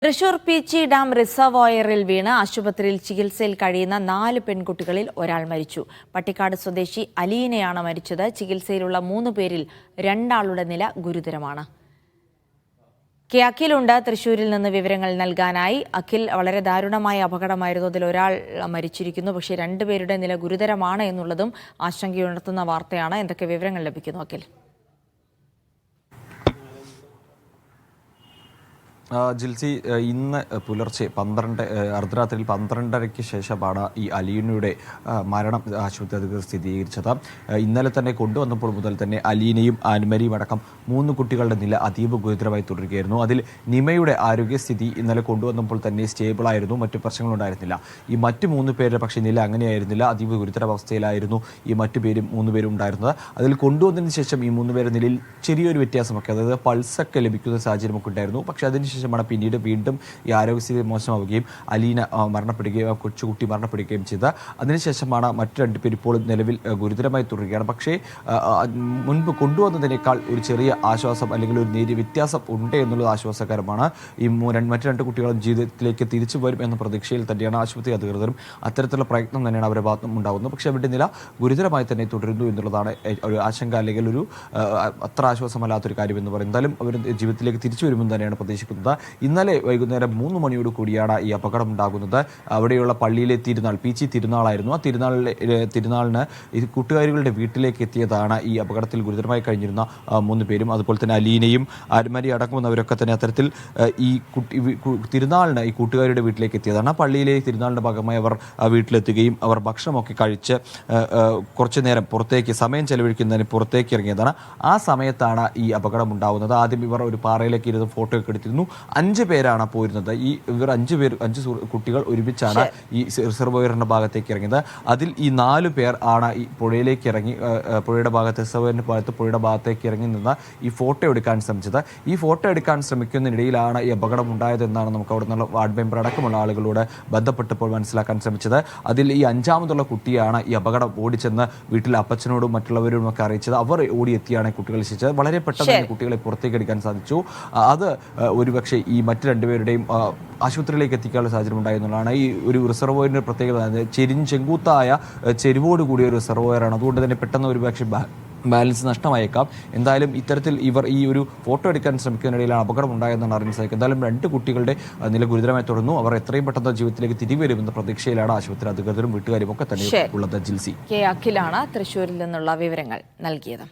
Thrissur Peechi dam റിസർവോയറിൽ വീണ് ആശുപത്രിയിൽ ചികിത്സയിൽ കഴിയുന്ന 4 പെൺകുട്ടികളിൽ ഒരാൾ മരിച്ചു. പട്ടിക്കാട് സ്വദേശി അലീനയാണ് മരിച്ചത്. ചികിത്സയിലുള്ള 3 പേരിൽ 2 ആളുടെ നില ഗുരുതരമാണ്. കെ അഖിലുണ്ട് തൃശൂരിൽ നിന്ന് വിവരങ്ങൾ നൽകാനായി. അഖിൽ, വളരെ ദാരുണമായ അപകടമായിരുന്നു. അതിൽ ഒരാൾ മരിച്ചിരിക്കുന്നു. പക്ഷേ 2 പേരുടെ നില ഗുരുതരമാണ് എന്നുള്ളതും ആശങ്കയുണർത്തുന്ന വാർത്തയാണ്. എന്തൊക്കെ വിവരങ്ങൾ ലഭിക്കുന്നു അഖിൽ? ജിൽസി, ഇന്ന് പുലർച്ചെ അർദ്ധരാത്രിയിൽ 12:30-ക്ക് ശേഷമാണ് ഈ അലീനയുടെ മരണം ആശുപത്രി അധികൃതർ സ്ഥിരീകരിച്ചത്. ഇന്നലെ തന്നെ കൊണ്ടുവന്നപ്പോൾ മുതൽ തന്നെ അലീനയും ആൻമരിയും അടക്കം 3 കുട്ടികളുടെ നില അതീവ ഗുരുതരമായി തുടരുകയായിരുന്നു. അതിൽ നിമയുടെ ആരോഗ്യസ്ഥിതി ഇന്നലെ കൊണ്ടുവന്നപ്പോൾ തന്നെ സ്റ്റേബിളായിരുന്നു, മറ്റു പ്രശ്നങ്ങളുണ്ടായിരുന്നില്ല. ഈ മറ്റ് 3 പേരുടെ പക്ഷേ നില അങ്ങനെയായിരുന്നില്ല, അതീവ ഗുരുതരാവസ്ഥയിലായിരുന്നു ഈ മറ്റു 3 പേരും ഉണ്ടായിരുന്നത്. അതിൽ കൊണ്ടുവന്നതിന് ശേഷം ഈ 3 പേരുടെ നിലയിൽ ചെറിയൊരു വ്യത്യാസമൊക്കെ, അതായത് പൾസൊക്കെ ലഭിക്കുന്ന സാഹചര്യമൊക്കെ ഉണ്ടായിരുന്നു. പക്ഷേ അതിനുശേഷമാണ് പിന്നീട് വീണ്ടും ഈ ആരോഗ്യസ്ഥിതി മോശമാവുകയും അലീന മരണപ്പെടുകയും കൊച്ചുകുട്ടി മരണപ്പെടുകയും ചെയ്ത് അതിനുശേഷമാണ് മറ്റു 2 പേർ ഇപ്പോൾ നിലവിൽ ഗുരുതരമായി തുടരുകയാണ്. പക്ഷേ മുൻപ് കൊണ്ടുവന്നതിനേക്കാൾ ഒരു ചെറിയ ആശ്വാസം അല്ലെങ്കിൽ ഒരു നേരിയ വ്യത്യാസം ഉണ്ട് എന്നുള്ളത് ആശ്വാസകരമാണ്. ഈ മറ്റു 2 കുട്ടികളും ജീവിതത്തിലേക്ക് തിരിച്ചു വരും എന്ന പ്രതീക്ഷയിൽ തന്നെയാണ് ആശുപത്രി അധികൃതരും. അത്തരത്തിലുള്ള പ്രയത്നം തന്നെയാണ് അവരുടെ ഭാഗത്തും ഉണ്ടാകുന്നത്. പക്ഷേ അവരുടെ നില ഗുരുതരമായി തന്നെ തുടരുന്നു എന്നുള്ളതാണ് ഒരു ആശങ്ക, അല്ലെങ്കിൽ ഒരു അത്ര ആശ്വാസമല്ലാത്തൊരു കാര്യം എന്ന് പറയുന്നത്. എന്തായാലും അവർ ജീവിതത്തിലേക്ക് തിരിച്ചു വരുമെന്ന് തന്നെയാണ് പ്രതീക്ഷിക്കുന്നത്. ഇന്നലെ വൈകുന്നേരം 3 മണിയോട് കൂടിയാണ് ഈ അപകടം ഉണ്ടാകുന്നത്. അവിടെയുള്ള പള്ളിയിലെ തിരുനാൾ, പീച്ചി തിരുനാളായിരുന്നു. ആ തിരുനാളിന് ഈ കൂട്ടുകാരികളുടെ വീട്ടിലേക്ക് എത്തിയതാണ് ഈ അപകടത്തിൽ ഗുരുതരമായി കഴിഞ്ഞിരുന്ന 3 പേരും. അതുപോലെ തന്നെ അലീനയും ആൻമരി അടക്കമുന്നവരൊക്കെ തന്നെ അത്തരത്തിൽ ഈ തിരുനാളിന് ഈ കൂട്ടുകാരുടെ വീട്ടിലേക്ക് എത്തിയതാണ്. പള്ളിയിലെ തിരുനാളിൻ്റെ ഭാഗമായി അവർ വീട്ടിലെത്തുകയും അവർ ഭക്ഷണമൊക്കെ കഴിച്ച് കുറച്ചു നേരം സമയം ചെലവഴിക്കുന്നതിന് പുറത്തേക്ക് ഇറങ്ങിയതാണ്. ആ സമയത്താണ് ഈ അപകടം ഉണ്ടാകുന്നത്. ആദ്യം ഇവർ ഒരു പാറയിലേക്ക് ഇരുന്ന് ഫോട്ടോ ഒക്കെ എടുത്തിരുന്നു. 5 പേരാണ് പോയിരുന്നത്. ഇവർ 5 കുട്ടികൾ ഒരുമിച്ചാണ് ഈ റിസർവോയറിന്റെ ഭാഗത്തേക്ക് ഇറങ്ങിയത്. അതിൽ ഈ 4 പേർ ആണ് ഈ പുഴയിലേക്ക് ഇറങ്ങി, പുഴയുടെ ഭാഗത്ത്, റിസർവോയറിന്റെ ഭാഗത്ത് പുഴയുടെ ഭാഗത്തേക്ക് ഇറങ്ങി നിന്ന് ഈ ഫോട്ടോ എടുക്കാൻ ശ്രമിച്ചത്. ഈ ഫോട്ടോ എടുക്കാൻ ശ്രമിക്കുന്നതിനിടയിലാണ് ഈ അപകടം ഉണ്ടായതെന്നാണ് നമുക്ക് അവിടെ നിന്നുള്ള വാർഡ് മെമ്പർ അടക്കമുള്ള ആളുകളോട് ബന്ധപ്പെട്ടപ്പോൾ മനസ്സിലാക്കാൻ ശ്രമിച്ചത്. അതിൽ ഈ 5ാമതുള്ള കുട്ടിയാണ് ഈ അപകടം ഓടിച്ചെന്ന് വീട്ടിലെ അപ്പച്ചനോടും മറ്റുള്ളവരോടും ഒക്കെ അറിയിച്ചത്. അവർ ഓടിയെത്തിയാണ് കുട്ടികളെ ശിക്ഷിച്ചത്. വളരെ പെട്ടെന്ന് കുട്ടികളെ പുറത്തേക്ക് എടുക്കാൻ സാധിച്ചു. അത് ഒരുപക്ഷെ ഈ മറ്റു 2 പേരുടെയും ആശുപത്രിയിലേക്ക് എത്തിക്കാനുള്ള സാഹചര്യം ഉണ്ടായെന്നുള്ളതാണ്. ഈ ഒരു റിസർവോയറിന്റെ പ്രത്യേകത ചെങ്കൂത്തായ ചെരുവോട് കൂടിയ ഒരു റിസർവോയറാണ്. അതുകൊണ്ട് തന്നെ പെട്ടെന്ന് ഒരുപക്ഷെ ബാലൻസ് നഷ്ടമായേക്കാം. എന്തായാലും ഇത്തരത്തിൽ ഇവർ ഈ ഒരു ഫോട്ടോ എടുക്കാൻ ശ്രമിക്കുന്നതിനിടയിലാണ് അപകടം ഉണ്ടായതെന്നാണ് അറിയാൻ സാധിക്കും. എന്തായാലും 2 കുട്ടികളുടെ നില ഗുരുതരമായി തുടർന്നു. അവർ എത്രയും പെട്ടെന്ന് ജീവിതത്തിലേക്ക് തിരികെ വരുമെന്ന പ്രതീക്ഷയിലാണ് ആശുപത്രി അധികൃതരും വീട്ടുകാരും ഒക്കെ തന്നെ ഉള്ളത്. ജിൽസി, കെ അഖിലാണ് തൃശ്ശൂരിൽ നിന്നുള്ള വിവരങ്ങൾ നൽകിയത്.